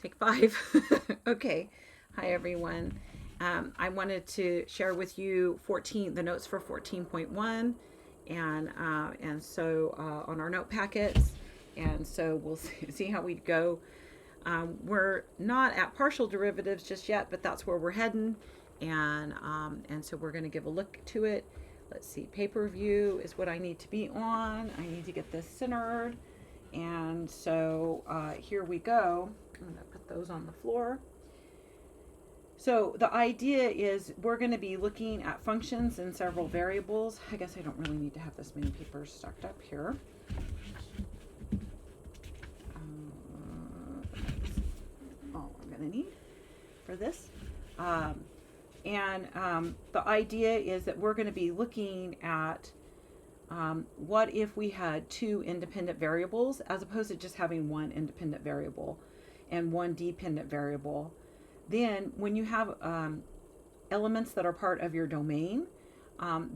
Take five. Okay. Hi, everyone. I wanted to share with you the notes for 14.1, and on our note packets, and so we'll see how we go. We're not at partial derivatives just yet, but that's where we're heading, and so we're going to give a look to it. Let's see. Paper view is what I need to be on. I need to get this centered, and so here we go. I'm going to put those on the floor. So the idea is we're going to be looking at functions and several variables. I guess I don't really need to have this many papers stacked up here. All I'm going to need for this. The idea is that we're going to be looking at what if we had two independent variables as opposed to just having one independent variable and one dependent variable. Then when you have elements that are part of your domain,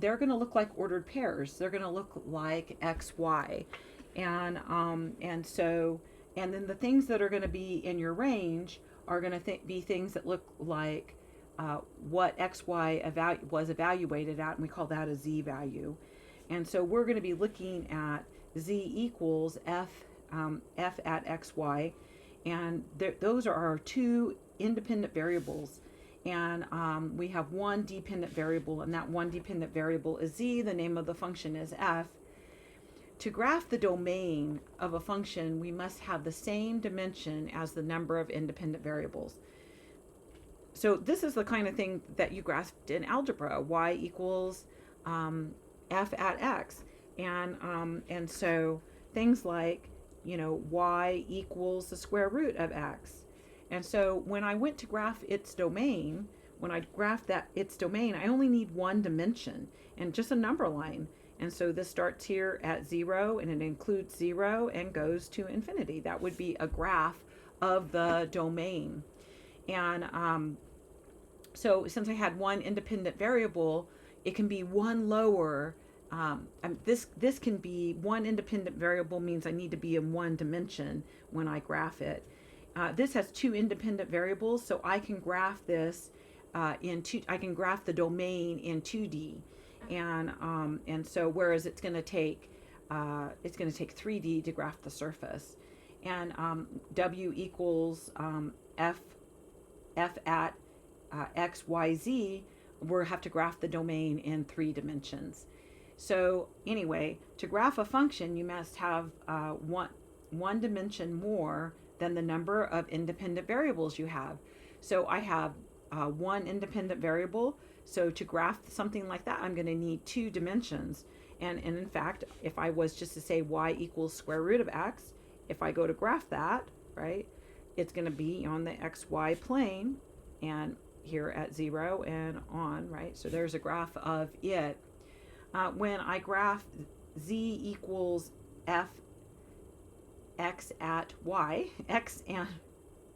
they're going to look like ordered pairs. They're going to look like x, y. And then the things that are going to be in your range are going to be things that look like what x, y was evaluated at, and we call that a z value. And so we're going to be looking at z equals f at x, y, and those are our two independent variables. And we have one dependent variable, and that one dependent variable is z. The name of the function is f. To graph the domain of a function, we must have the same dimension as the number of independent variables. So this is the kind of thing that you grasped in algebra. Y equals f at x, and so things like, y equals the square root of x. And so when I went to graph its domain, when I graphed its domain, I only need one dimension and just a number line. And so this starts here at 0, and it includes 0 and goes to infinity. That would be a graph of the domain. And so since I had one independent variable, it can be one lower. This can be one independent variable means I need to be in one dimension when I graph it. This has two independent variables, so I can graph this I can graph the domain in 2D, and so whereas it's going to take 3D to graph the surface, and W equals f at x, y, z. We'll have to graph the domain in 3 dimensions. So anyway, to graph a function, you must have one dimension more than the number of independent variables you have. So I have one independent variable. So to graph something like that, I'm going to need 2 dimensions. And in fact, if I was just to say y equals square root of x, if I go to graph that, right, it's going to be on the xy plane, and here at 0 and on, right? So there's a graph of it. When I graph z equals f x at y, x and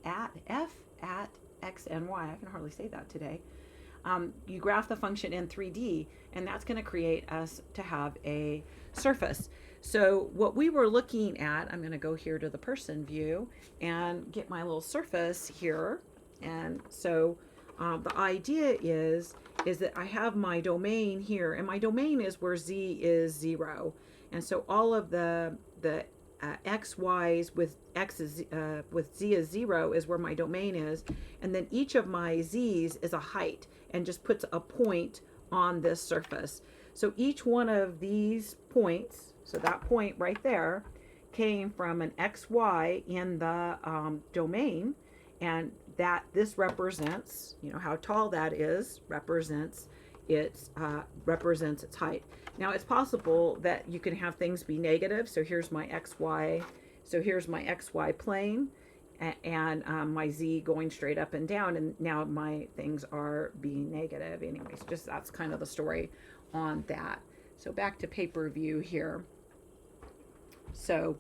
at f at x and y, I can hardly say that today. You graph the function in 3D, and that's going to create us to have a surface. So what we were looking at, I'm going to go here to the person view and get my little surface here. And so the idea is that I have my domain here, and my domain is where z is 0, and so all of the x, y's with x is with z is 0 is where my domain is, and then each of my z's is a height and just puts a point on this surface. So each one of these points, so that point right there, came from an xy in the domain, and that this represents, how tall that is, represents its height. Now it's possible that you can have things be negative. So here's my xy. So here's my xy plane, and my z going straight up and down, and now my things are being negative. Anyways, just that's kind of the story on that. So back to paper view here. So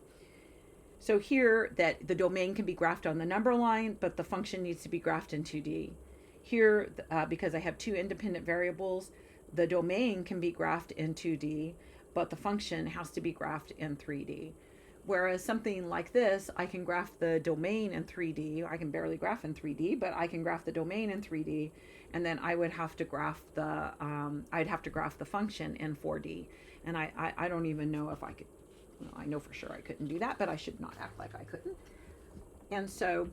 here that the domain can be graphed on the number line, but the function needs to be graphed in 2D. Here, because I have 2 independent variables, the domain can be graphed in 2D, but the function has to be graphed in 3D. Whereas something like this, I can graph the domain in 3D. I can barely graph in 3D, but I can graph the domain in 3D, and then I would have to graph the I'd have to graph the function in 4D. And I don't even know if I could. I know for sure I couldn't do that, but I should not act like I couldn't. And so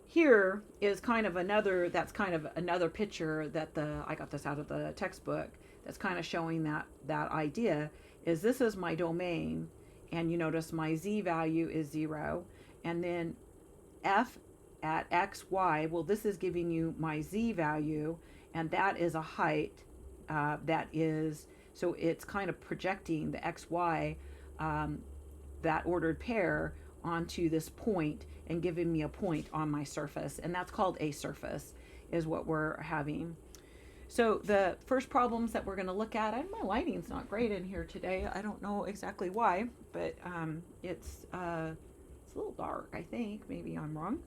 here is kind of another. That's kind of another picture that I got this out of the textbook. That's kind of showing that idea. Is this is my domain, and you notice my z value is 0, and then f at x, y, well, this is giving you my z value, and that is a height that is, so it's kind of projecting the x, y, that ordered pair onto this point and giving me a point on my surface, and that's called a surface, is what we're having. So the first problems that we're going to look at, and my lighting's not great in here today. I don't know exactly why, but it's a little dark, I think. Maybe I'm wrong.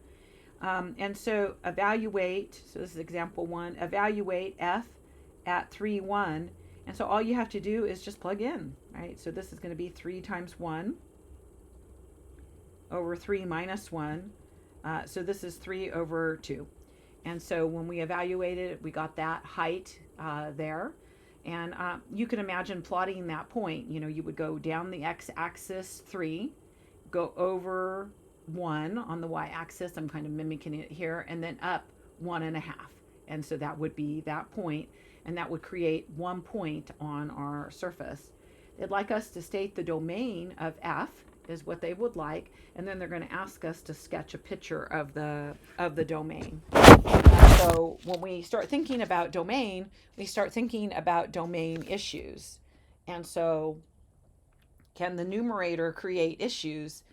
And so evaluate, so this is example 1, evaluate f at 3, 1. And so all you have to do is just plug in, right? So this is going to be 3 times 1 over 3 minus 1. So this is 3 over 2. And so when we evaluated it, we got that height there. And you can imagine plotting that point. You would go down the x-axis 3, go over 1 on the y-axis. I'm kind of mimicking it here. And then up 1.5. And so that would be that point. And that would create 1 point on our surface. They'd like us to state the domain of f is what they would like, and then they're going to ask us to sketch a picture of the domain. So when we start thinking about domain, we start thinking about domain issues. And so can the numerator create issues?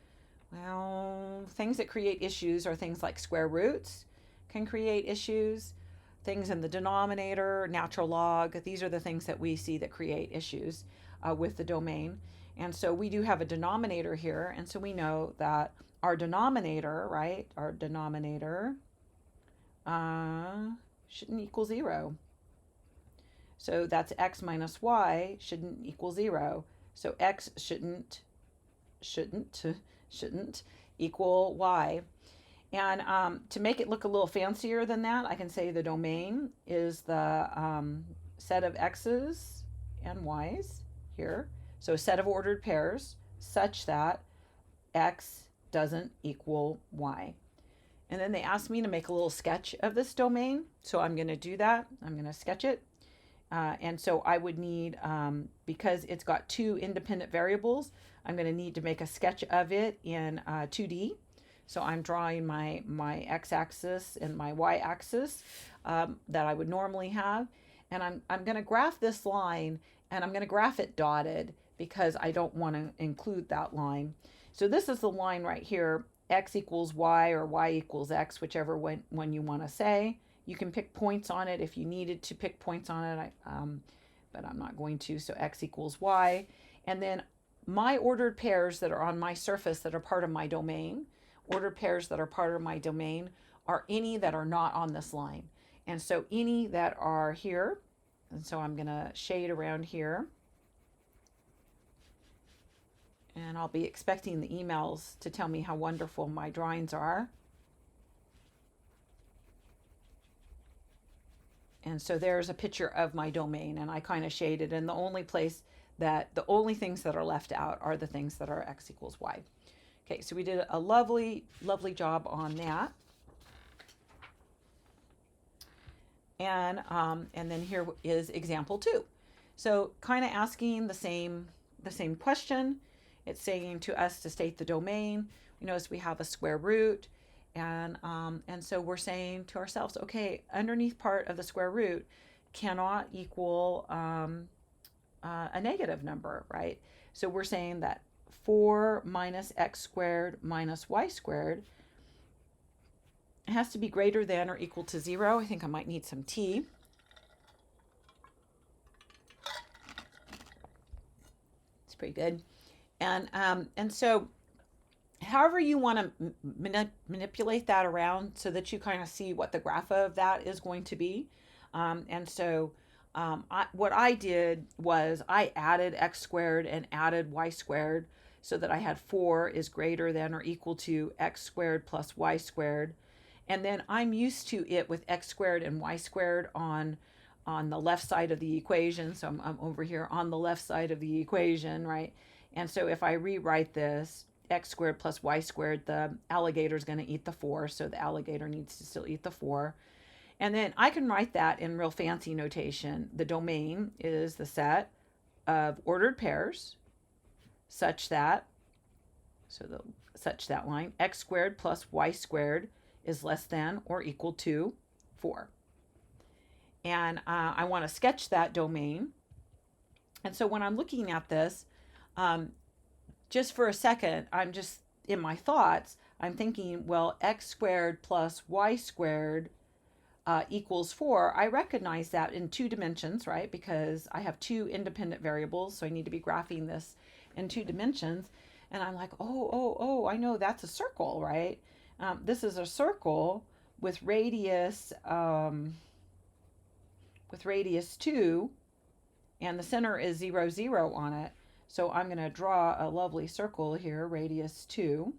Well, things that create issues are things like square roots can create issues. Things in the denominator, natural log, these are the things that we see that create issues with the domain. And so we do have a denominator here, and so we know that our denominator, right, our denominator shouldn't equal 0. So that's x minus y shouldn't equal 0. So x shouldn't equal y. And to make it look a little fancier than that, I can say the domain is the set of x's and y's here. So a set of ordered pairs such that x doesn't equal y. And then they asked me to make a little sketch of this domain. So I'm going to do that. I'm going to sketch it. And so I would need, because it's got 2 independent variables, I'm going to need to make a sketch of it in 2D. So I'm drawing my x-axis and my y-axis that I would normally have. And I'm going to graph this line, and I'm going to graph it dotted because I don't want to include that line. So this is the line right here, x equals y or y equals x, whichever one you want to say. You can pick points on it if you needed to pick points on it, but I'm not going to. So x equals y. And then my ordered pairs that are on my surface that are part of my domain, ordered pairs that are part of my domain are any that are not on this line. And so any that are here, and so I'm going to shade around here. And I'll be expecting the emails to tell me how wonderful my drawings are. And so there's a picture of my domain, and I kind of shaded, and the only things that are left out are the things that are x equals y. Okay, so we did a lovely, lovely job on that. And then here is example 2. So kind of asking the same question. It's saying to us to state the domain. You notice we have a square root, and so we're saying to ourselves, okay, underneath part of the square root cannot equal a negative number, right? So we're saying that 4 minus x squared minus y squared has to be greater than or equal to 0. I think I might need some tea. It's pretty good. And so however you want to manipulate that around so that you kind of see what the graph of that is going to be. What I did was I added x squared and added y squared so that I had 4 is greater than or equal to x squared plus y squared. And then I'm used to it with x squared and y squared on the left side of the equation. So I'm over here on the left side of the equation, right? And so if I rewrite this, x squared plus y squared, the alligator is going to eat the 4, so the alligator needs to still eat the 4. And then I can write that in real fancy notation. The domain is the set of ordered pairs such that, such that line, x squared plus y squared is less than or equal to 4. And I want to sketch that domain. And so when I'm looking at this, just for a second, I'm just in my thoughts, I'm thinking, well, x squared plus y squared equals 4. I recognize that in 2 dimensions, right? Because I have 2 independent variables, so I need to be graphing this in 2 dimensions. And I'm like, oh, I know that's a circle, right? This is a circle with radius 2, and the center is 0, 0 on it. So I'm going to draw a lovely circle here, radius 2.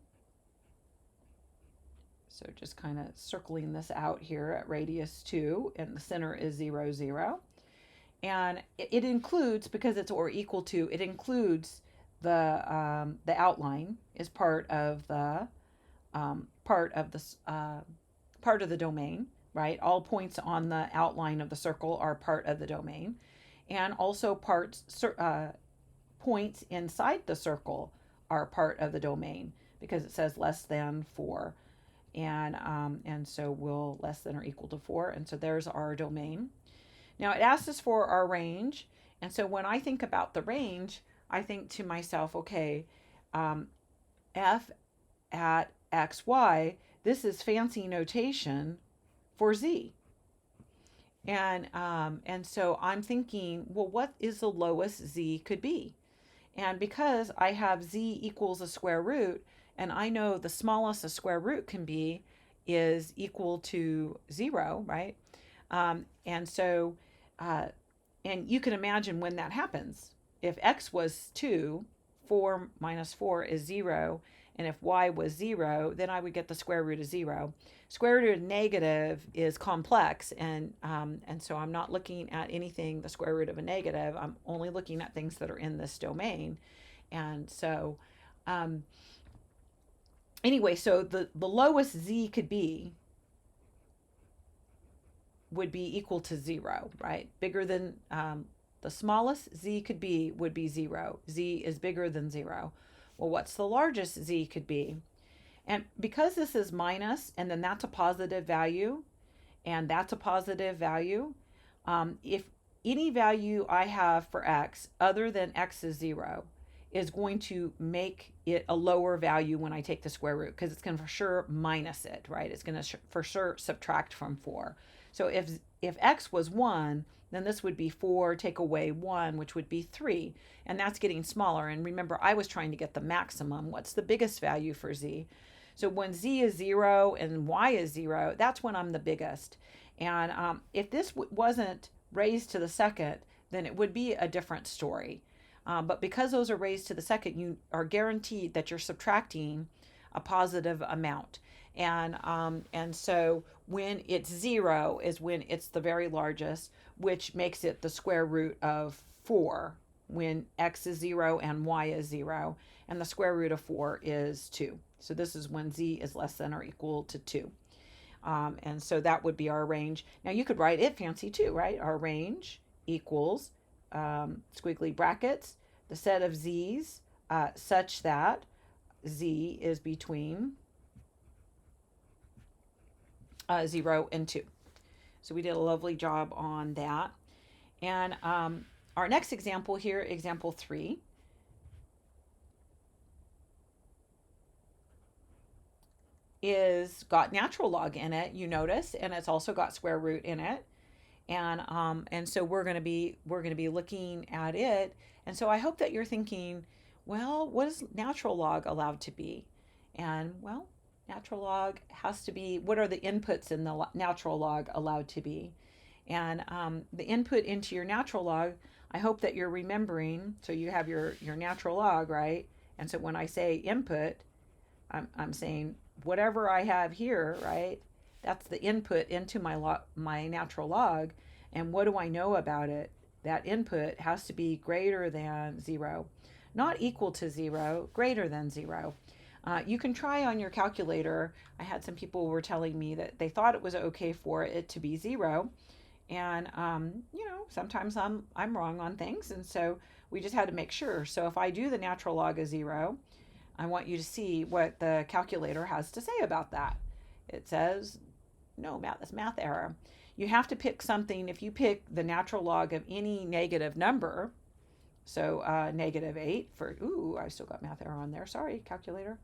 So just kind of circling this out here at radius 2, and the center is 0, 0. And it includes, because it's or equal to, it includes the outline is part of the domain, right? All points on the outline of the circle are part of the domain, and also points inside the circle are part of the domain because it says less than 4, and so we'll less than or equal to 4, and so there's our domain. Now it asks us for our range, and so when I think about the range, I think to myself, okay, f at xy, this is fancy notation for z. And so I'm thinking, well, what is the lowest z could be? And because I have z equals a square root, and I know the smallest a square root can be is equal to 0, right? And so, and you can imagine when that happens. If x was 2, 4 minus 4 is 0, and if y was 0, then I would get the square root of 0. Square root of negative is complex, and so I'm not looking at anything the square root of a negative. I'm only looking at things that are in this domain. And so anyway, so the lowest z could be would be equal to 0, right? Bigger than the smallest z could be would be 0. Z is bigger than 0. Well, what's the largest z could be? And because this is minus, and then that's a positive value, and that's a positive value, if any value I have for x other than x is 0 is going to make it a lower value when I take the square root, because it's going to for sure minus it, right? It's going to for sure subtract from 4. So if x was 1, then this would be 4, take away 1, which would be 3. And that's getting smaller. And remember, I was trying to get the maximum. What's the biggest value for z? So when z is 0 and y is 0, that's when I'm the biggest. And if this wasn't raised to the second, then it would be a different story. But because those are raised to the second, you are guaranteed that you're subtracting a positive amount. And so when it's 0 is when it's the very largest, which makes it the square root of 4 when x is 0 and y is 0, and the square root of 4 is 2. So this is when z is less than or equal to 2. And so that would be our range. Now you could write it fancy too, right? Our range equals squiggly brackets, the set of z's such that z is between 0 and 2. So we did a lovely job on that. And our next example here, example 3, is got natural log in it, you notice, and it's also got square root in it. And so we're going to be looking at it. And so I hope that you're thinking, well, what is natural log allowed to be? And well, natural log has to be, what are the inputs in the natural log allowed to be? And the input into your natural log, I hope that you're remembering, so you have your natural log, right? And so when I say input, I'm saying whatever I have here, right? That's the input into my natural log. And what do I know about it? That input has to be greater than 0. Not equal to 0, greater than 0. You can try on your calculator. I had some people were telling me that they thought it was okay for it to be 0. And, sometimes I'm wrong on things. And so we just had to make sure. So if I do the natural log of 0, I want you to see what the calculator has to say about that. It says, no, that's math error. You have to pick something. If you pick the natural log of any negative number, so -8 for, I still got math error on there. Sorry, calculator.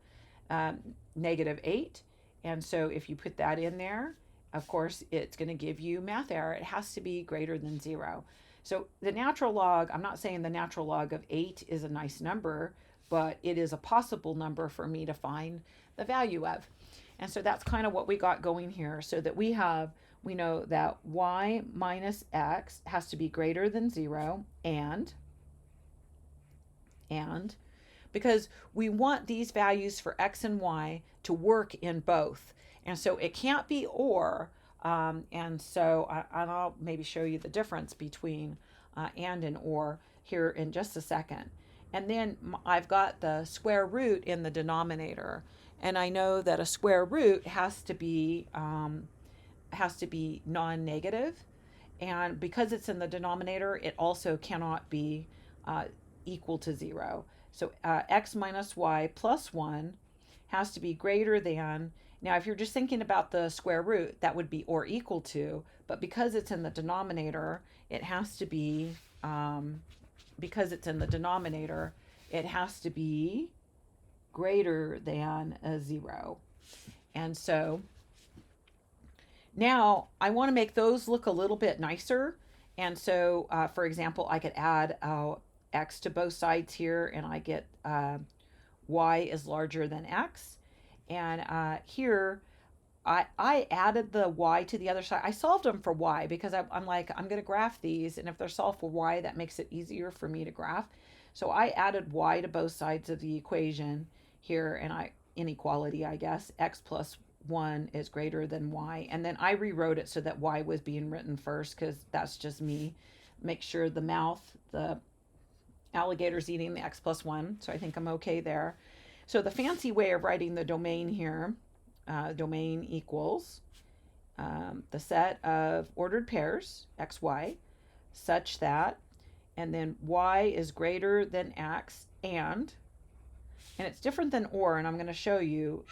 -8. And so if you put that in there, of course, it's going to give you math error. It has to be greater than 0. So the natural log, I'm not saying the natural log of 8 is a nice number, but it is a possible number for me to find the value of. And so that's kind of what we got going here, so that we know that y minus x has to be greater than 0, and because we want these values for x and y to work in both. And so it can't be or. And I'll maybe show you the difference between and or here in just a second. And then I've got the square root in the denominator. And I know that a square root has to be non-negative. And because it's in the denominator, it also cannot be equal to 0. So x minus y plus 1 has to be greater than. Now, if you're just thinking about the square root, that would be or equal to. But because it's in the denominator, it has to be, greater than a 0. And so now I want to make those look a little bit nicer. And so, for example, I could add x to both sides here, and I get y is larger than x. And here, I added the y to the other side. I solved them for y because I'm like, I'm going to graph these. And if they're solved for y, that makes it easier for me to graph. So I added y to both sides of the equation here, and inequality, I guess. X plus 1 is greater than y. And then I rewrote it so that y was being written first, because that's just me. Make sure the alligator's eating the x plus 1. So I think I'm okay there. So the fancy way of writing the domain here, domain equals the set of ordered pairs, x, y, such that, and then y is greater than x, and it's different than or, and I'm going to show you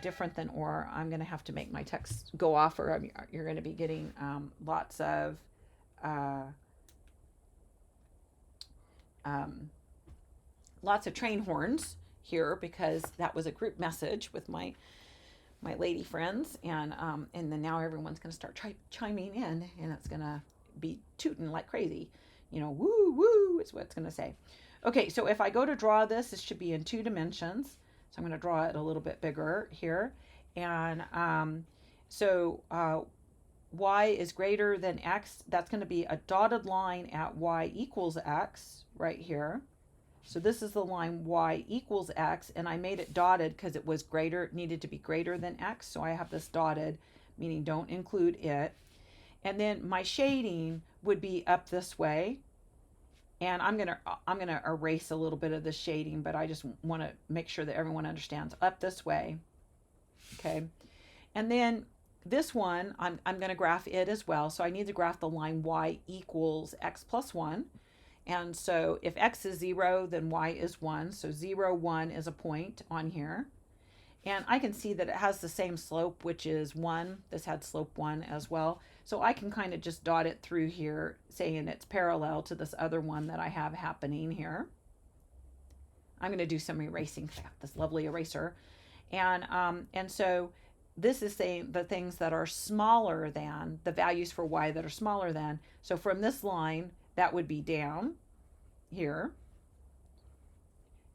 different than or. I'm going to have to make my text go off, or you're going to be getting lots of train horns here, because that was a group message with my lady friends, and then now everyone's going to start chiming in, and it's going to be tooting like crazy. Woo woo is what it's going to say. Okay, so if I go to draw this should be in 2 dimensions. So I'm going to draw it a little bit bigger here, and y is greater than x. That's going to be a dotted line at y equals x right here. So this is the line y equals x, and I made it dotted because it was needed to be greater than x. So I have this dotted, meaning don't include it. And then my shading would be up this way. And I'm gonna erase a little bit of the shading, but I just want to make sure that everyone understands up this way. Okay. And then this one, I'm going to graph it as well. So I need to graph the line y equals x plus 1. And so if x is 0, then y is 1. So 0, 1 is a point on here. And I can see that it has the same slope, which is 1. This had slope 1 as well. So I can kind of just dot it through here, saying it's parallel to this other one that I have happening here. I'm going to do some erasing. I got this lovely eraser. And so this is saying the things that are smaller than, the values for y that are smaller than. So from this line, that would be down here,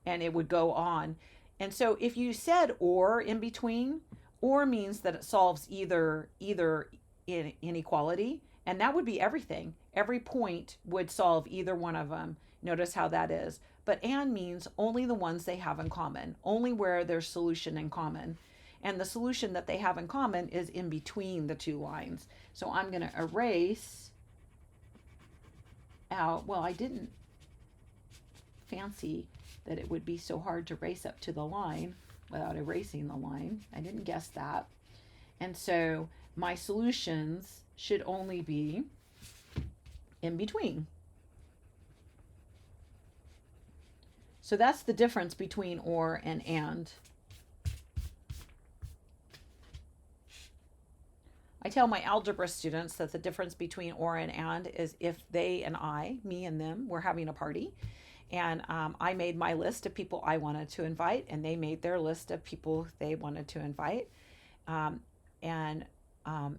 and it would go on. And so if you said or in between, or means that it solves either inequality, and that would be everything. Every point would solve either one of them. Notice how that is. But and means only the ones they have in common, only where there's solution in common. And the solution that they have in common is in between the two lines. So I'm going to erase out, well, I didn't fancy that it would be so hard to race up to the line without erasing the line. I didn't guess that. And so my solutions should only be in between. So that's the difference between or and. I tell my algebra students that the difference between or and is if they and I, me and them, were having a party, and I made my list of people I wanted to invite, and they made their list of people they wanted to invite.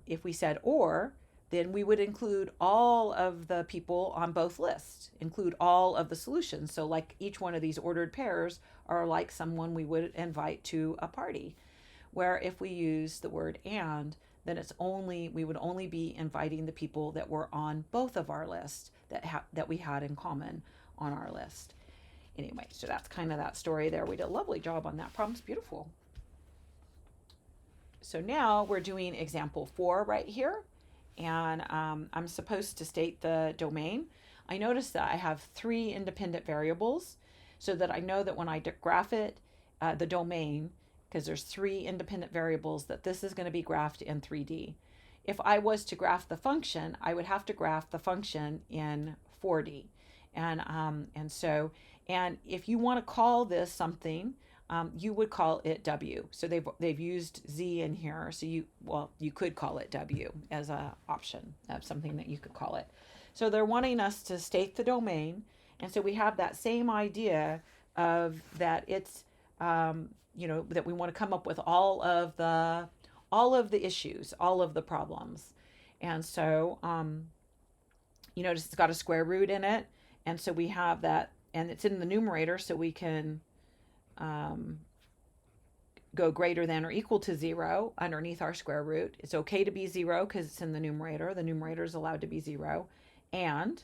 If we said or, then we would include all of the people on both lists, include all of the solutions. So like each one of these ordered pairs are like someone we would invite to a party. Where if we use the word and, then we would only be inviting the people that were on both of our lists that we had in common on our list. Anyway, so that's kind of that story there. We did a lovely job on that problem. It's beautiful. So now we're doing example 4 right here. And I'm supposed to state the domain. I notice that I have 3 independent variables so that I know that when I graph it, the domain, because there's 3 independent variables, that this is going to be graphed in 3D. If I was to graph the function, I would have to graph the function in 4D. And if you want to call this something, you would call it W. So they've used Z in here. So you could call it W as an option of something that you could call it. So they're wanting us to state the domain. And so we have that same idea of that it's, that we want to come up with all of the issues, all of the problems. And so, it's got a square root in it. And so we have that, and it's in the numerator, so we can go greater than or equal to 0 underneath our square root. It's okay to be 0 because it's in the numerator. The numerator is allowed to be 0. And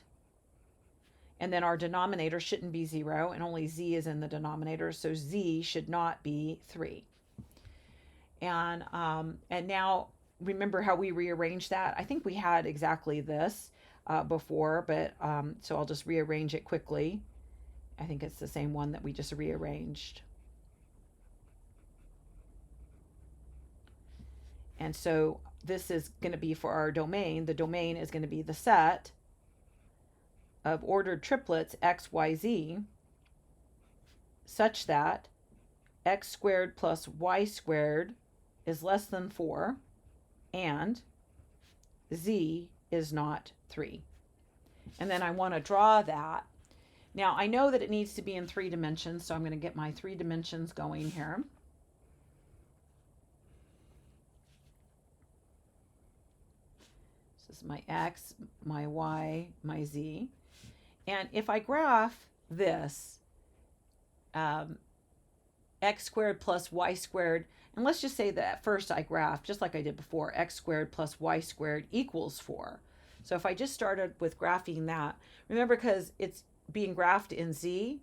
then our denominator shouldn't be 0, and only z is in the denominator, so z should not be 3. And now remember how we rearranged that? I think we had exactly this before, but so I'll just rearrange it quickly. I think it's the same one that we just rearranged. And so this is going to be for our domain. The domain is going to be the set of ordered triplets x, y, z such that x squared plus y squared is less than 4 and z is not 3. And then I want to draw that. Now I know that it needs to be in 3 dimensions, so I'm going to get my 3 dimensions going here. This is my x, my y, my z. And if I graph this, x squared plus y squared, and let's just say that at first I graph, just like I did before, x squared plus y squared equals 4. So if I just started with graphing that, remember, because it's being graphed in z,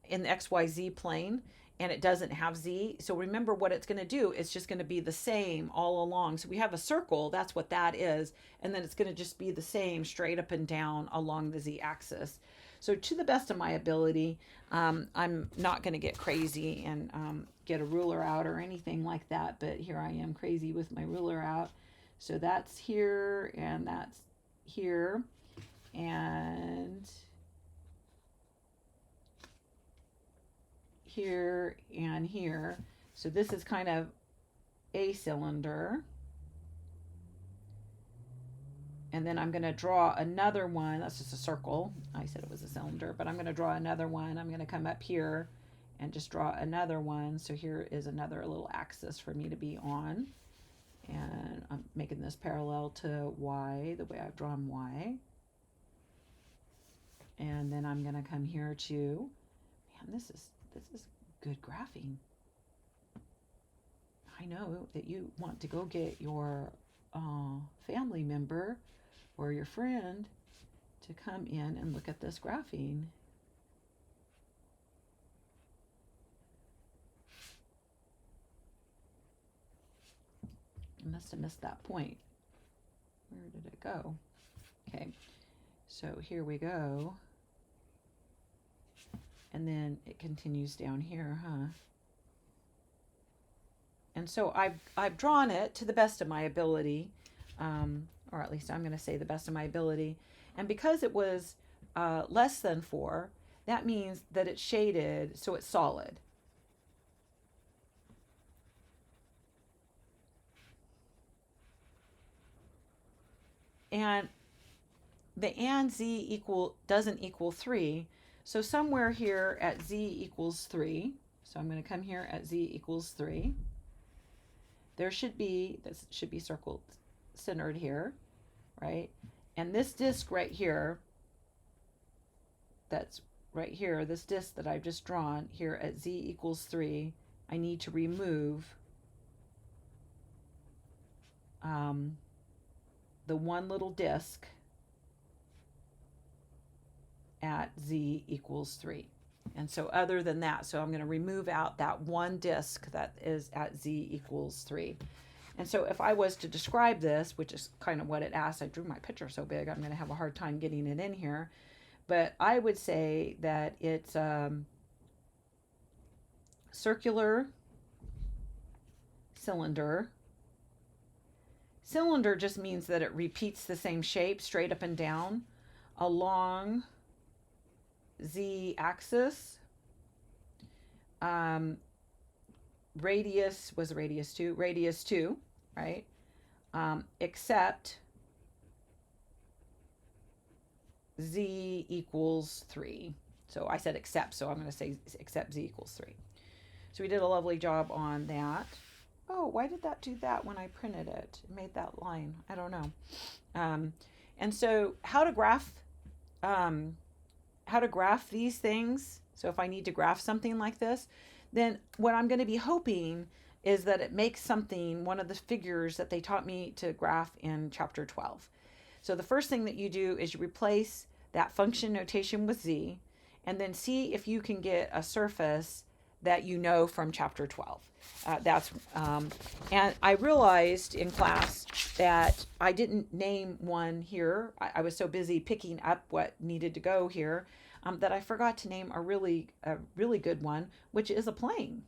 in the xyz plane, and it doesn't have z. So remember what it's going to do. It's just going to be the same all along. So we have a circle. That's what that is. And then it's going to just be the same straight up and down along the z-axis. So to the best of my ability, I'm not going to get crazy and get a ruler out or anything like that. But here I am crazy with my ruler out. So that's here and that's here. And here and here. So this is kind of a cylinder. And then I'm going to draw another one. That's just a circle. I said it was a cylinder, but I'm going to draw another one. I'm going to come up here and just draw another one. So here is another little axis for me to be on. And I'm making this parallel to y, the way I've drawn y. And then I'm going to come here to, man, this is good graphing. I know that you want to go get your family member or your friend to come in and look at this graphing. I must have missed that point. Where did it go? Okay, so here we go. And then it continues down here, huh? And so I've drawn it to the best of my ability, or at least I'm going to say the best of my ability. And because it was less than 4, that means that it's shaded, so it's solid. And the and z doesn't equal 3. So somewhere here at z equals 3, so I'm going to come here at z equals 3. There should be, this should be circled, centered here, right? And this disk right here, that's right here, this disk that I've just drawn here at z equals 3, I need to remove the one little disk at z equals 3. And so other than that, so I'm going to remove out that one disk that is at z equals 3. And so if I was to describe this, which is kind of what it asks, I drew my picture so big, I'm going to have a hard time getting it in here. But I would say that it's circular cylinder. Cylinder just means that it repeats the same shape straight up and down along z-axis. Radius was radius 2, right? Except z equals 3. So I said except, so I'm going to say except z equals 3. So we did a lovely job on that. Oh, why did that do that when I printed it? It made that line. I don't know. And so how to graph these things. So if I need to graph something like this, then what I'm going to be hoping is that it makes something, one of the figures that they taught me to graph in chapter 12. So the first thing that you do is you replace that function notation with z, and then see if you can get a surface that you know from chapter 12. And I realized in class that I didn't name one here. I was so busy picking up what needed to go here that I forgot to name a really good one, which is a plane.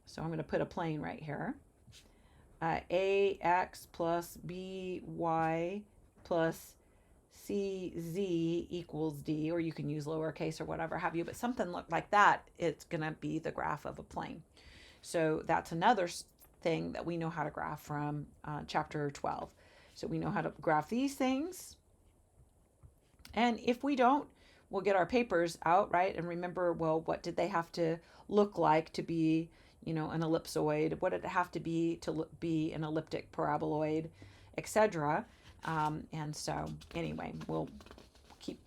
So I'm going to put a plane right here. Ax plus by plus cz equals d, or you can use lowercase or whatever have you, but something like that, it's going to be the graph of a plane. So that's another thing that we know how to graph from chapter 12. So we know how to graph these things. And if we don't, we'll get our papers out, right? And remember, well, what did they have to look like to be, an ellipsoid? What did it have to be an elliptic paraboloid, etc.? And so anyway, we'll keep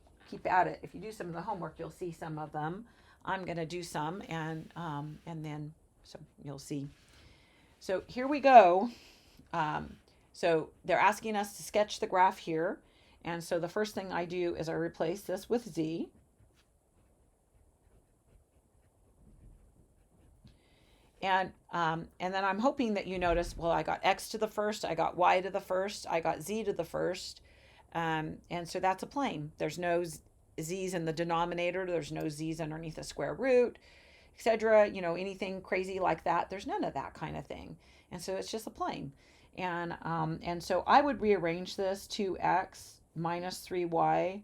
at it. If you do some of the homework, you'll see some of them. I'm going to do some, and then so you'll see. So here we go. So they're asking us to sketch the graph here. And so the first thing I do is I replace this with z. And then I'm hoping that you notice, well, I got x to the first, I got y to the first, I got z to the first. And so that's a plane. There's no z's in the denominator. There's no z's underneath the square root, etc. Anything crazy like that. There's none of that kind of thing. And so it's just a plane. And so I would rearrange this to x minus 3y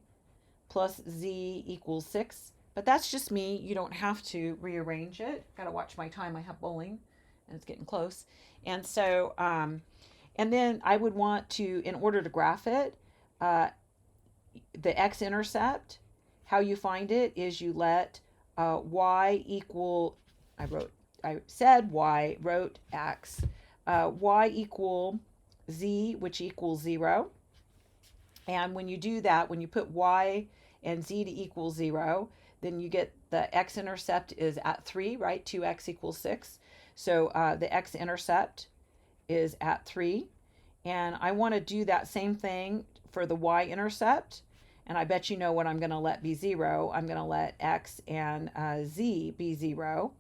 plus z equals 6. But that's just me. You don't have to rearrange it. Got to watch my time. I have bowling and it's getting close. And so, and then I would want to, in order to graph it, the x-intercept, how you find it is you let y equal, I said y, wrote x, y equal z, which equals 0. And when you do that, when you put y and z to equal 0, then you get the x-intercept is at 3, right? 2x equals 6. So the x-intercept is at 3. And I want to do that same thing for the y-intercept. And I bet you know what I'm going to let be 0. I'm going to let x and z be 0.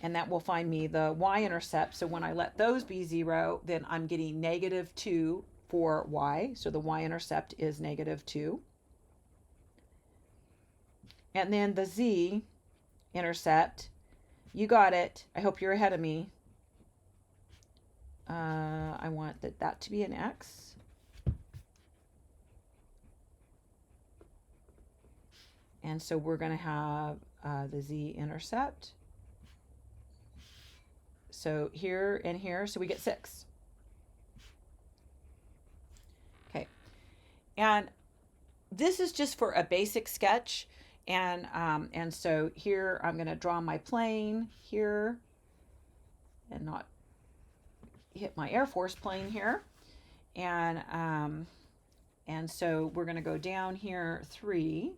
and that will find me the y-intercept. So when I let those be 0, then I'm getting -2 for y. So the y-intercept is -2. And then the z-intercept, you got it. I hope you're ahead of me. I want that to be an x. And so we're going to have the z-intercept. So here and here, so we get 6. Okay. And this is just for a basic sketch. And so here I'm going to draw my plane here and not hit my Air Force plane here. And so we're going to go down here 3.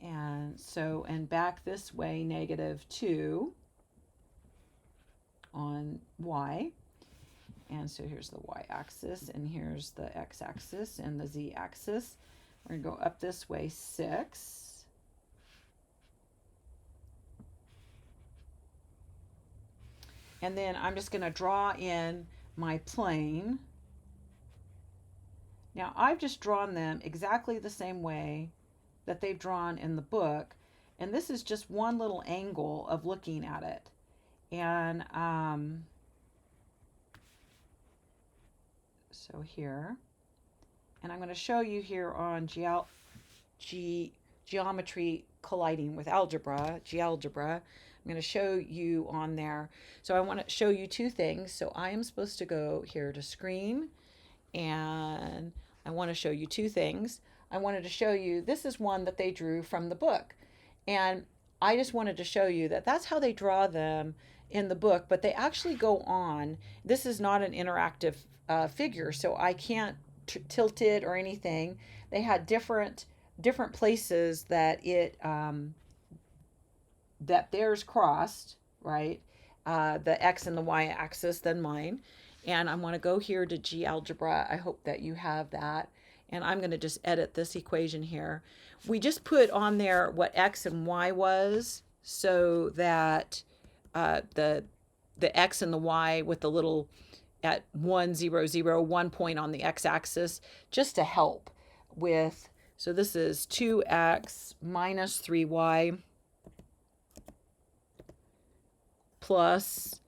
And so, and back this way, -2 on y. And so here's the y-axis, and here's the x-axis and the z-axis. We're going to go up this way 6. And then I'm just going to draw in my plane. Now I've just drawn them exactly the same way that they've drawn in the book. And this is just one little angle of looking at it. And so here, and I'm going to show you here on geometry colliding with algebra, GeAlgebra. I'm going to show you on there. So I want to show you 2 things. So I am supposed to go here to screen, and I want to show you 2 things. I wanted to show you, this is one that they drew from the book. And I just wanted to show you that that's how they draw them in the book, but they actually go on. This is not an interactive figure, so I can't tilt it or anything. They had different places that it that theirs crossed, right? The x and the y axis than mine. And I want to go here to GeAlgebra. I hope that you have that. And I'm going to just edit this equation here. We just put on there what x and y was, so that the x and the y with the little at 1, 0, 0, 1 point on the x-axis, just to help with. So this is 2x minus 3y plus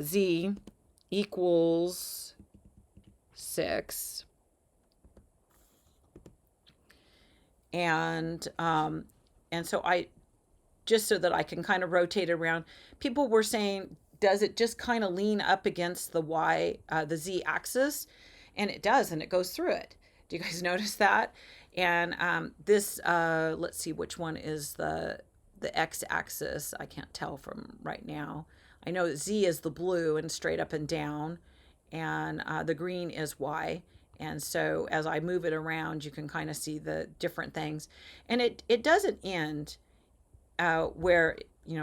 z equals 6. And so I, just so that I can kind of rotate it around, people were saying, does it just kind of lean up against the the z axis? And it does, and it goes through it. Do you guys notice that? And this, let's see, which one is the x axis? I can't tell from right now. I know that z is the blue and straight up and down, and the green is y. And so as I move it around, you can kind of see the different things. And it doesn't end where,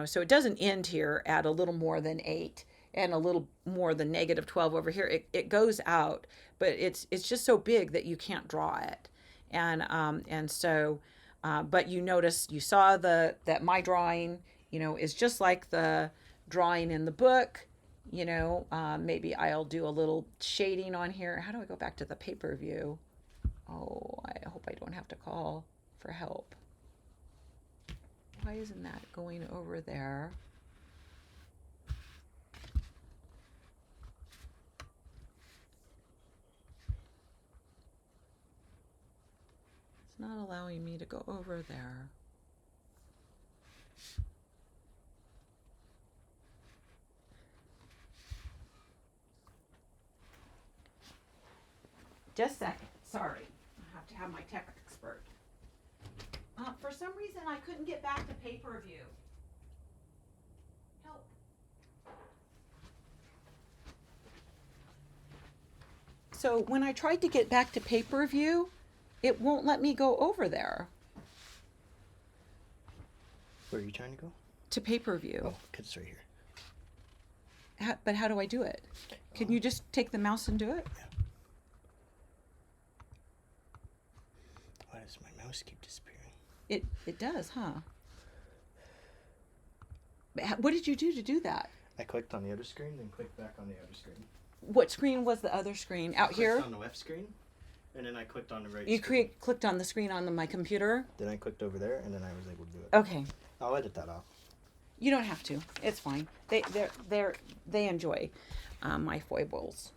so it doesn't end here at a little more than 8 and a little more than -12 over here. It goes out, but it's just so big that you can't draw it. And so, but you notice, you saw that my drawing, is just like the drawing in the book. Maybe I'll do a little shading on here. How do I go back to the paper view? Oh, I hope I don't have to call for help. Why isn't that going over there? It's not allowing me to go over there. Just a second. Sorry. I have to have my tech expert. For some reason, I couldn't get back to paper view. Help. So when I tried to get back to paper view, it won't let me go over there. Where are you trying to go? To paper view. Oh, it's right here. But how do I do it? Can you just take the mouse and do it? Yeah. Why does my mouse keep disappearing? It does, huh? What did you do to do that? I clicked on the other screen, then clicked back on the other screen. What screen was the other screen? Out here? I clicked on the left screen, and then I clicked on the right screen. Clicked on the screen on my computer? Then I clicked over there, and then I was able to do it. Okay. I'll edit that off. You don't have to. It's fine. They enjoy my foibles.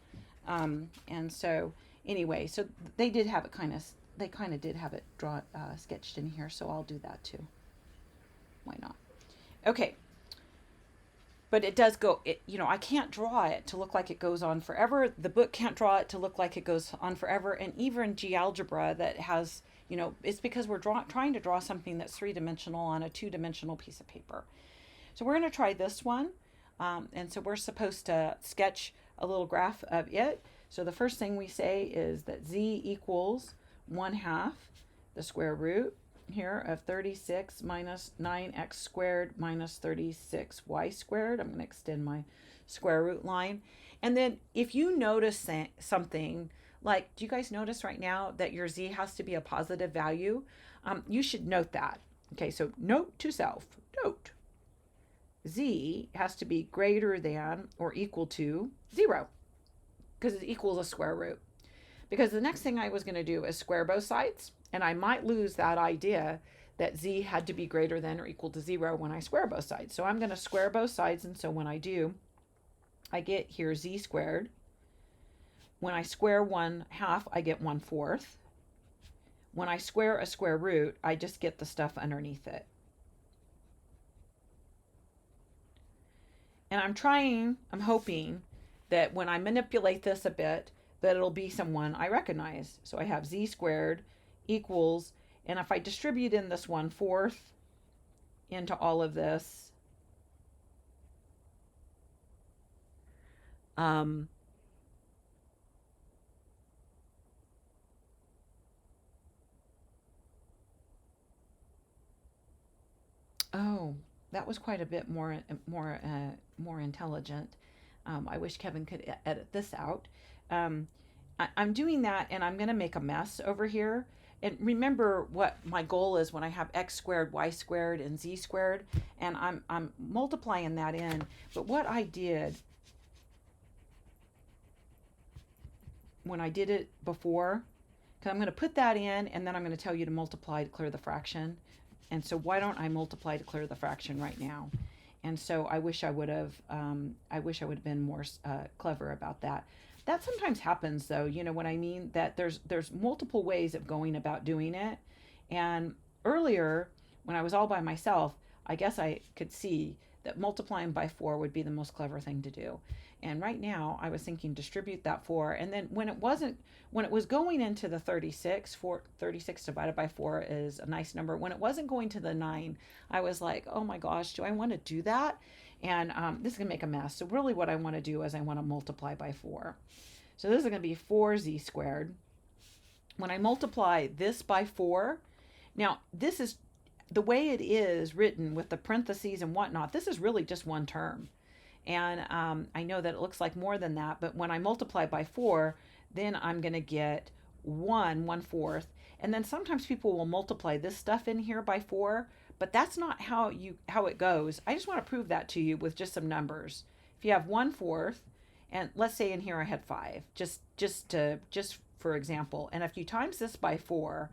And so anyway, so they did have it they kind of did have it sketched in here, so I'll do that too. Why not? Okay. But it does go, I can't draw it to look like it goes on forever. The book can't draw it to look like it goes on forever. And even GeoGebra that has, it's because we're trying to draw something that's three-dimensional on a two-dimensional piece of paper. So we're going to try this one. And so we're supposed to sketch a little graph of it. So the first thing we say is that z equals 1/2 the square root here of 36 minus 9x squared minus 36y squared. I'm going to extend my square root line. And then if you notice something, like, do you guys notice right now that your z has to be a positive value? You should note that. Okay, so note to self, note. Z has to be greater than or equal to 0 because it equals a square root. Because the next thing I was going to do is square both sides, and I might lose that idea that z had to be greater than or equal to 0 when I square both sides. So I'm going to square both sides, and so when I do, I get here z squared. When I square 1/2, I get 1/4. When I square a square root, I just get the stuff underneath it. And I'm hoping that when I manipulate this a bit, that it'll be someone I recognize. So I have z squared equals, and if I distribute in this 1/4 into all of this, oh, that was quite a bit more intelligent. I wish Kevin could edit this out. I'm doing that, and I'm going to make a mess over here. And remember what my goal is when I have x squared, y squared, and z squared, and I'm multiplying that in. But what I did when I did it before, because I'm going to put that in, and then I'm going to tell you to multiply to clear the fraction. And so why don't I multiply to clear the fraction right now? And so I wish I would have been more clever about that. That sometimes happens, though. You know what I mean? That there's multiple ways of going about doing it. And earlier, when I was all by myself, I guess I could see that multiplying by 4 would be the most clever thing to do. And right now, I was thinking distribute that 4. And then when it was going into the 36 divided by 4 is a nice number. When it wasn't going to the 9, I was like, oh my gosh, do I want to do that? And this is going to make a mess. So really what I want to do is I want to multiply by 4. So this is going to be 4z squared. When I multiply this by 4, now this is the way it is written with the parentheses and whatnot. This is really just one term. And I know that it looks like more than that, but when I multiply by 4, then I'm going to get 1/4. And then sometimes people will multiply this stuff in here by 4, but that's not how it goes. I just want to prove that to you with just some numbers. If you have 1/4, and let's say in here I had 5, just for example, and if you times this by 4,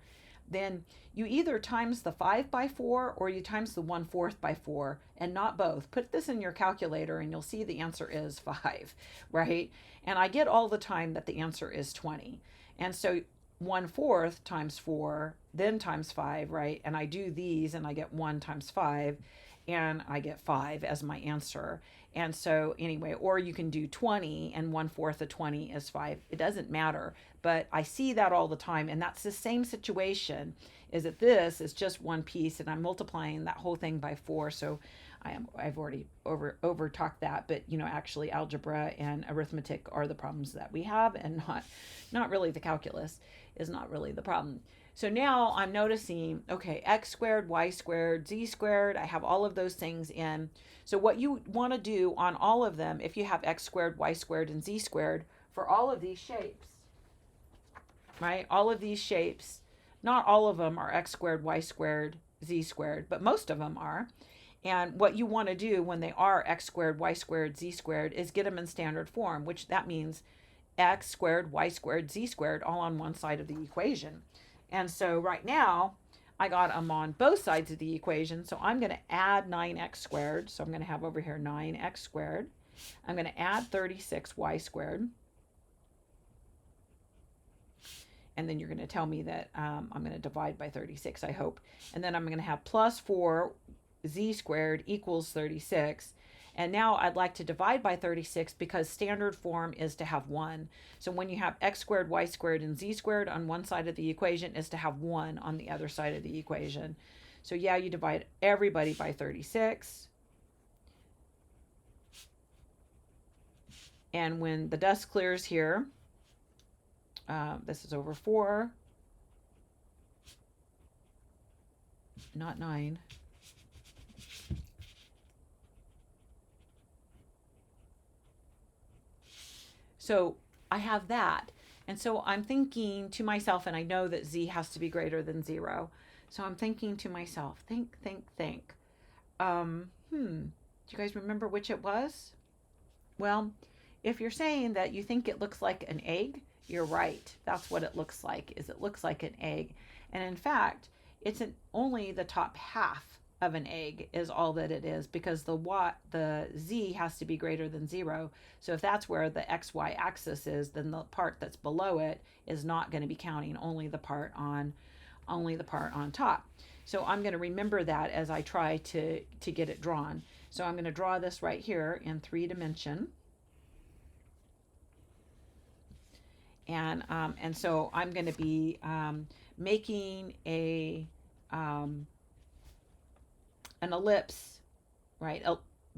then you either times the 5 by 4 or you times the 1/4 by 4, and not both. Put this in your calculator and you'll see the answer is 5, right? And I get all the time that the answer is 20. And so 1/4 times 4, then times 5, right? And I do these and I get 1 times 5, and I get 5 as my answer. And so anyway, or you can do 20 and 1/4 of 20 is 5. It doesn't matter, but I see that all the time. And that's the same situation, is that this is just one piece and I'm multiplying that whole thing by 4. So I've already over talked that, but actually algebra and arithmetic are the problems that we have, and not really the calculus is not really the problem. So now I'm noticing, okay, x squared, y squared, z squared, I have all of those things in. So what you want to do on all of them, if you have x squared, y squared, and z squared, for all of these shapes, right? All of these shapes, not all of them are x squared, y squared, z squared, but most of them are. And what you want to do when they are x squared, y squared, z squared is get them in standard form, which that means x squared, y squared, z squared all on one side of the equation. And so right now, I got them on both sides of the equation. So I'm going to add 9x squared. So I'm going to have over here 9x squared. I'm going to add 36y squared. And then you're going to tell me that I'm going to divide by 36, I hope. And then I'm going to have plus 4z squared equals 36. And now I'd like to divide by 36 because standard form is to have 1. So when you have x squared, y squared, and z squared on one side of the equation is to have 1 on the other side of the equation. So yeah, you divide everybody by 36. And when the dust clears here, this is over 4, not 9. So I have that. And so I'm thinking to myself, and I know that z has to be greater than 0. So I'm thinking to myself, think. Do you guys remember which it was? Well, if you're saying that you think it looks like an egg, you're right. That's what it looks like, is it looks like an egg. And in fact, it's only the top half of an egg is all that it is, because the z has to be greater than 0. So if that's where the xy axis is, then the part that's below it is not going to be counting, only the part on top. So I'm going to remember that as I try to get it drawn. So I'm going to draw this right here in 3 dimension. And so I'm going to be making an ellipse, right?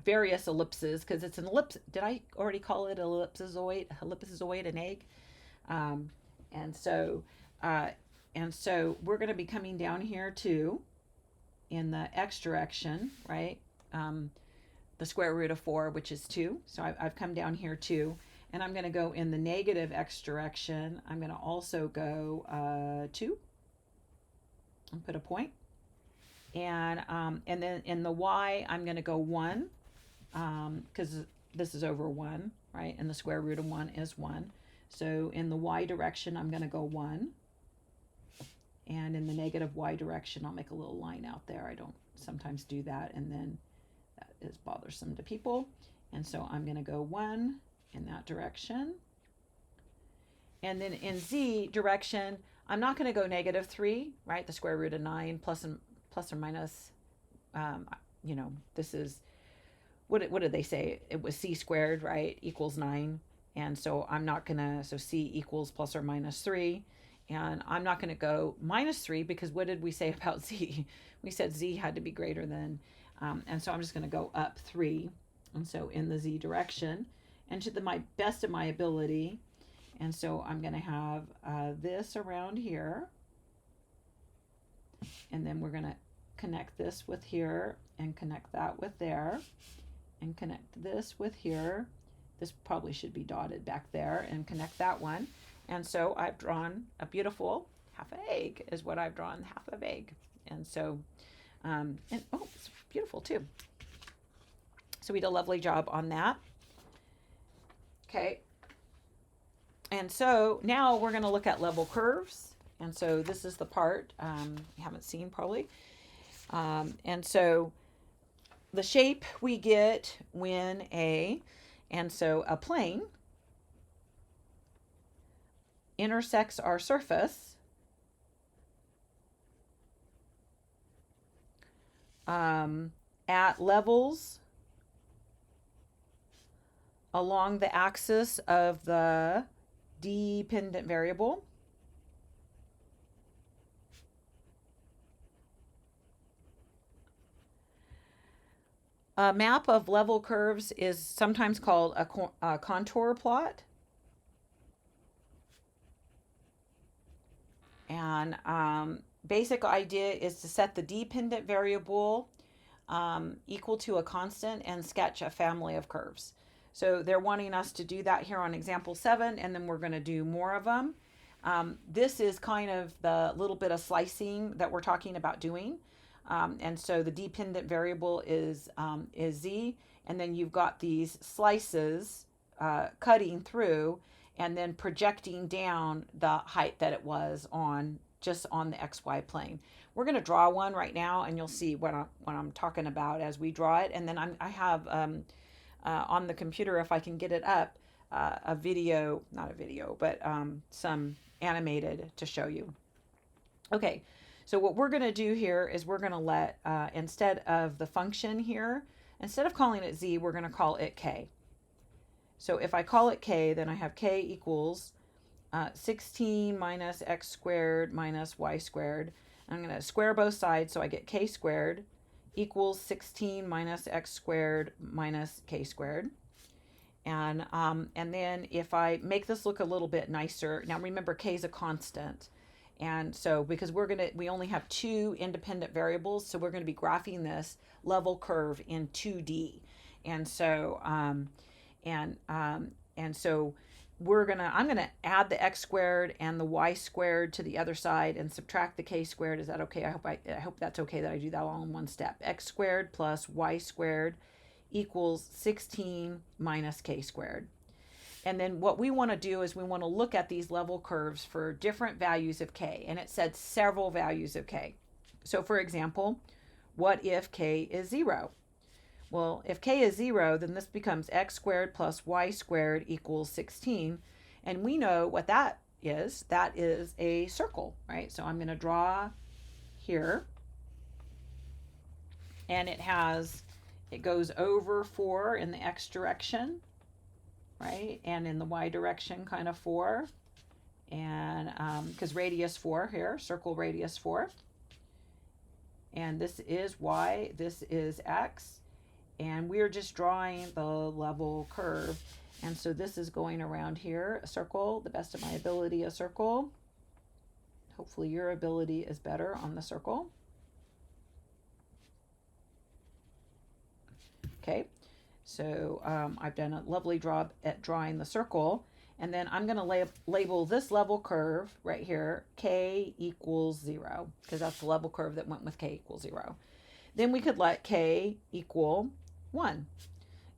Various ellipses, because it's an ellipse. Did I already call it ellipsozoid? Ellipsozoid, an egg. And so we're going to be coming down here too, in the x direction, right? The square root of 4, which is 2. So I've come down here too. And I'm going to go in the negative x direction. I'm going to also go 2 and put a point. And then in the y, I'm going to go 1 because this is over 1, right? And the square root of 1 is 1. So in the y direction, I'm going to go 1. And in the negative y direction, I'll make a little line out there. I don't sometimes do that, and then that is bothersome to people. And so I'm going to go 1 in that direction. And then in z direction, I'm not going to go negative 3, right? The square root of 9 plus or minus, this is, what did they say? It was c squared, right? Equals 9. And so I'm not going to, so c equals plus or minus 3. And I'm not going to go minus 3 because what did we say about z? We said z had to be greater than, and so I'm just going to go up 3. And so in the z direction, and to my best of my ability. And so I'm going to have this around here. And then we're going to connect this with here and connect that with there and connect this with here. This probably should be dotted back there, and connect that one. And so I've drawn a beautiful half an egg is what I've drawn, half of egg. And so, it's beautiful too. So we did a lovely job on that. Okay. And so now we're going to look at level curves. And so this is the part you haven't seen probably. And so the shape we get when a plane intersects our surface at levels along the axis of the dependent variable. A map of level curves is sometimes called a contour plot. And basic idea is to set the dependent variable equal to a constant and sketch a family of curves. So they're wanting us to do that here on example 7, and then we're going to do more of them. This is kind of the little bit of slicing that we're talking about doing. And so the dependent variable is z, and then you've got these slices cutting through and then projecting down the height that it was on, just on the XY plane. We're going to draw one right now, and you'll see what I'm talking about as we draw it. And then I have on the computer, if I can get it up, a video, not a video, but some animated to show you. Okay, so what we're going to do here is we're going to let, instead of the function here, instead of calling it z, we're going to call it k. So if I call it k, then I have k equals 16 minus x squared minus y squared. I'm going to square both sides, so I get k squared equals 16 minus x squared minus k squared. And then if I make this look a little bit nicer, now remember k is a constant. And so because we only have two independent variables, so we're going to be graphing this level curve in 2D. And so so I'm gonna add the x squared and the y squared to the other side and subtract the k squared. Is that okay? I hope that's okay that I do that all in one step. X squared plus y squared equals 16 minus k squared. And then what we want to do is we want to look at these level curves for different values of k, and it said several values of k. So for example, what if k is 0? Well, if k is 0, then this becomes x squared plus y squared equals 16. And we know what that is. That is a circle, right? So I'm going to draw here. And it goes over 4 in the x direction, right? And in the y direction, kind of 4. And because radius 4 here, circle radius 4. And this is y, this is x. And we're just drawing the level curve. And so this is going around here, a circle, the best of my ability, a circle. Hopefully your ability is better on the circle. Okay, so I've done a lovely job at drawing the circle. And then I'm going to label this level curve right here, k equals 0, because that's the level curve that went with k equals 0. Then we could let k equal 1.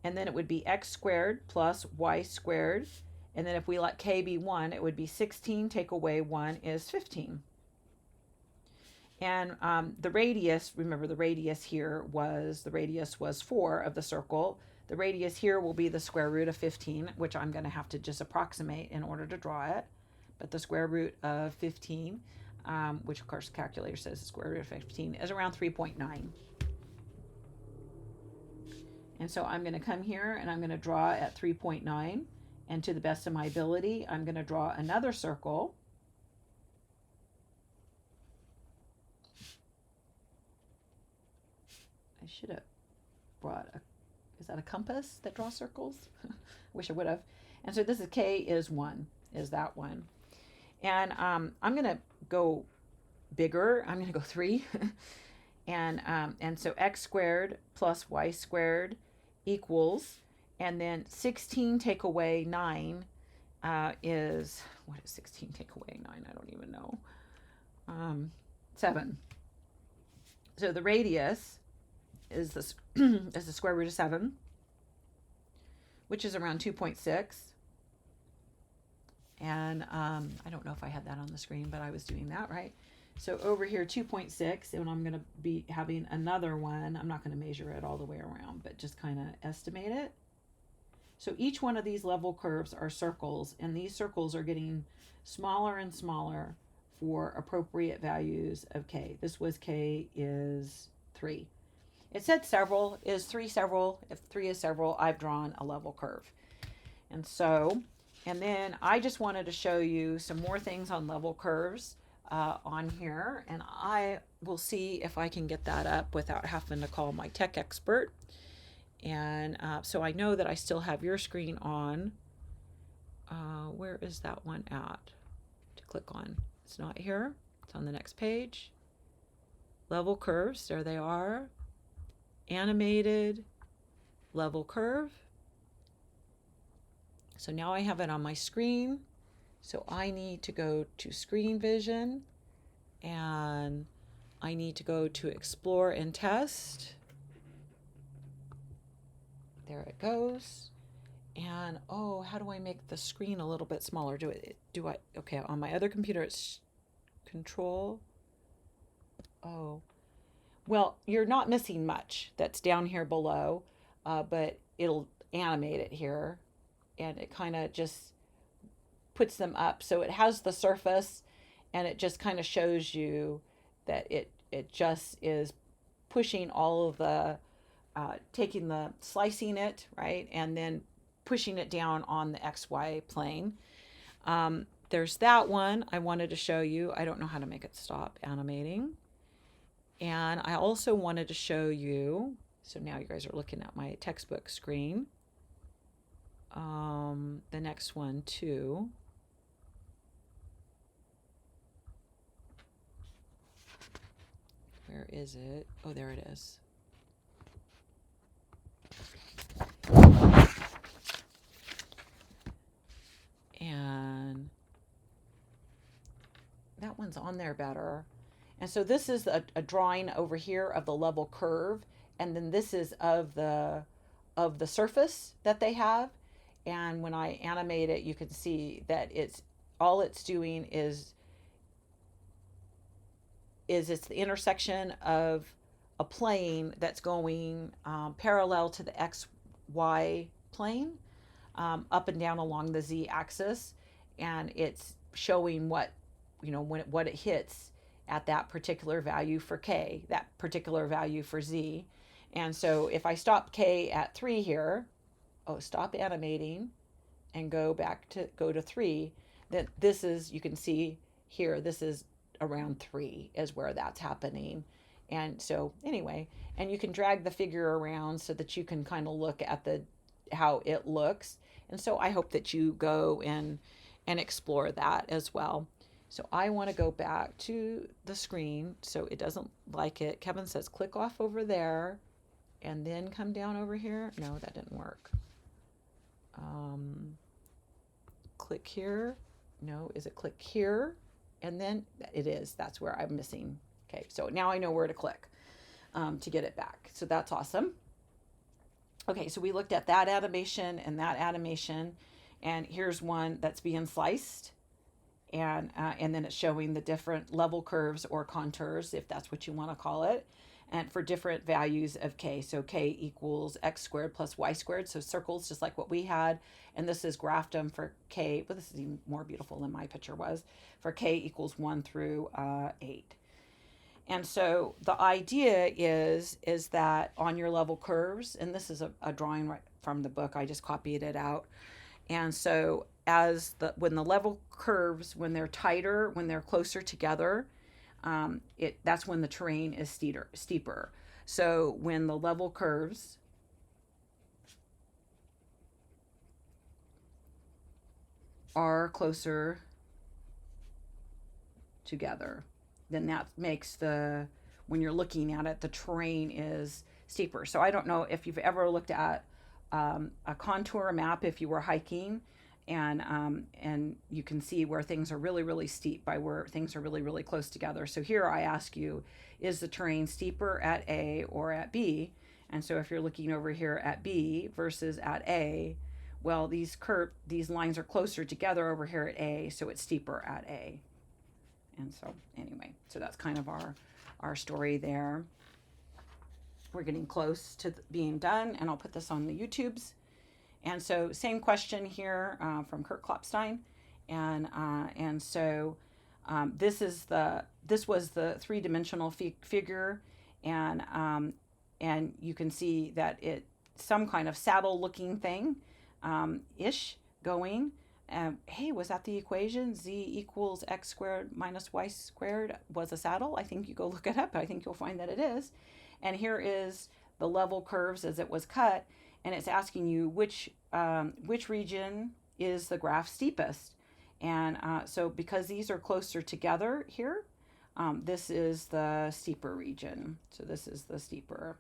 And then it would be x squared plus y squared. And then if we let k be 1, it would be 16 take away 1 is 15. And the radius, remember the radius here was 4 of the circle. The radius here will be the square root of 15, which I'm going to have to just approximate in order to draw it. But the square root of 15, which of course the calculator says the square root of 15, is around 3.9. And so I'm going to come here and I'm going to draw at 3.9. And to the best of my ability, I'm going to draw another circle. I should have brought is that a compass that draws circles? Wish I would have. And so this is k is 1, is that one. And I'm going to go bigger. I'm going to go 3. And so x squared plus y squared equals, and then 16 take away 9 is, what is 16 take away 9? I don't even know. 7. So the radius is the is the square root of 7, which is around 2.6. And I don't know if I had that on the screen, but I was doing that, right? So over here, 2.6, and I'm going to be having another one. I'm not going to measure it all the way around, but just kind of estimate it. So each one of these level curves are circles, and these circles are getting smaller and smaller for appropriate values of k. This was k is 3. It said several. Is 3 several? If 3 is several, I've drawn a level curve. And so, and then I just wanted to show you some more things on level curves on here, and I will see if I can get that up without having to call my tech expert. And so I know that I still have your screen on. Where is that one at to click on? It's not here. It's on the next page. Level curves, there they are. Animated level curve. So now I have it on my screen. So I need to go to screen vision, and I need to go to Explore and Test. There it goes. And oh, how do I make the screen a little bit smaller? Okay, on my other computer it's Control. Oh, well, you're not missing much that's down here below, but it'll animate it here, and it kind of just puts them up. So it has the surface, and it just kind of shows you that it just is pushing all of the, slicing it, right, and then pushing it down on the XY plane. There's that one I wanted to show you. I don't know how to make it stop animating. And I also wanted to show you, so now you guys are looking at my textbook screen. The next one too. Where is it? Oh, there it is. And that one's on there better. And so this is a drawing over here of the level curve, and then this is of the surface that they have. And when I animate it, you can see that it's doing is it's the intersection of a plane that's going parallel to the XY plane, up and down along the Z axis, and it's showing what what it hits at that particular value for K, that particular value for Z. And so if I stop K at 3 here, stop animating and go to 3, then this is, you can see here, this is around 3 is where that's happening. And so anyway, and you can drag the figure around so that you can kind of look at how it looks. And so I hope that you go and explore that as well. So I want to go back to the screen so it doesn't like it. Kevin says click off over there and then come down over here. No, that didn't work. Click here. No, is it click here? And then it is. That's where I'm missing. Okay, so now I know where to click to get it back. So that's awesome. Okay, so we looked at that animation and that animation. And here's one that's being sliced. And then it's showing the different level curves or contours, if that's what you want to call it, and for different values of K. So K equals X squared plus Y squared. So circles, just like what we had. And this is graphed them for K, but this is even more beautiful than my picture was, for K equals 1 through 8. And so the idea is that on your level curves, and this is a drawing right from the book, I just copied it out. And so when the level curves, when they're tighter, when they're closer together, that's when the terrain is steeper. So when the level curves are closer together, then that makes when you're looking at it, the terrain is steeper. So I don't know if you've ever looked at a contour map if you were hiking, and you can see where things are really, really steep by where things are really, really close together. So here I ask you, is the terrain steeper at A or at B? And so if you're looking over here at B versus at A, well, these lines are closer together over here at A, so it's steeper at A. And so anyway, so that's kind of our story there. We're getting close to being done, and I'll put this on the YouTubes. And so same question here from Kurt Klopstein. And so this was the three-dimensional figure, and you can see that it's some kind of saddle-looking thing ish going. Hey, was that the equation? Z equals X squared minus Y squared was a saddle. I think you go look it up. I think you'll find that it is. And here is the level curves as it was cut, and it's asking you which region is the graph steepest. And so because these are closer together here, this is the steeper region. So this is the steeper.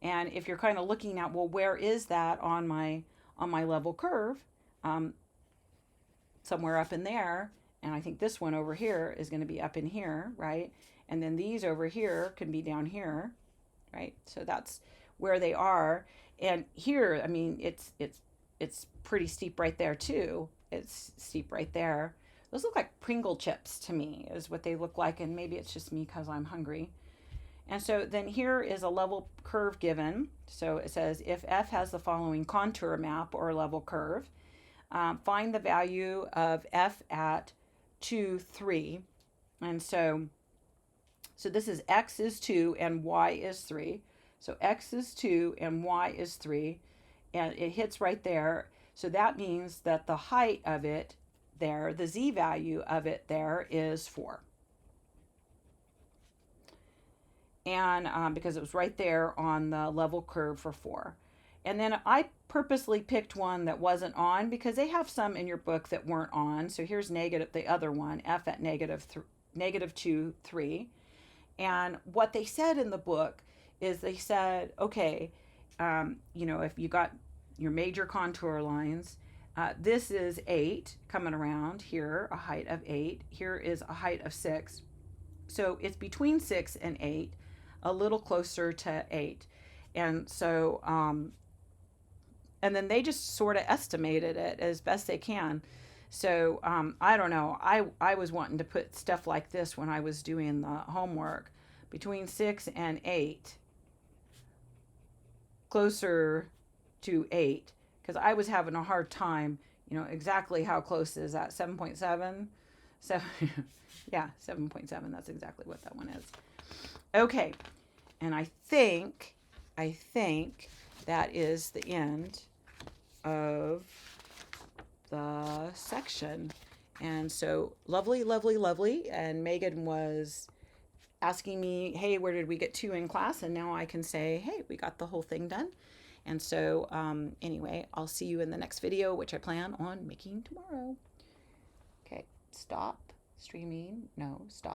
And if you're kind of looking at, well, where is that on my level curve? Somewhere up in there. And I think this one over here is going to be up in here, right? And then these over here can be down here, right? So that's where they are. And here, I mean, it's pretty steep right there too. It's steep right there. Those look like Pringle chips to me, is what they look like. And maybe it's just me because I'm hungry. And so then here is a level curve given. So it says if f has the following contour map or level curve, find the value of f at 2, 3. And so this is x is 2 and y is 3. So x is 2 and y is 3. And it hits right there. So that means that the height of it there, the z value of it there is 4. And because it was right there on the level curve for 4. And then I purposely picked one that wasn't on because they have some in your book that weren't on. So here's negative, the other one, f at negative 2, 3. And what they said in the book is they said, okay, if you got your major contour lines, this is 8 coming around here, a height of 8. Here is a height of 6. So it's between 6 and 8, a little closer to 8. And so, and then they just sort of estimated it as best they can. So I don't know. I was wanting to put stuff like this when I was doing the homework, between 6 and 8, closer to 8, because I was having a hard time, exactly how close is that, 7.7? So yeah, 7.7, that's exactly what that one is. Okay, and I think that is the end of the section. And so lovely, lovely, lovely. And Megan was asking me, hey, where did we get to in class? And now I can say, hey, we got the whole thing done. And so anyway, I'll see you in the next video, which I plan on making tomorrow. Okay, stop streaming. No, stop.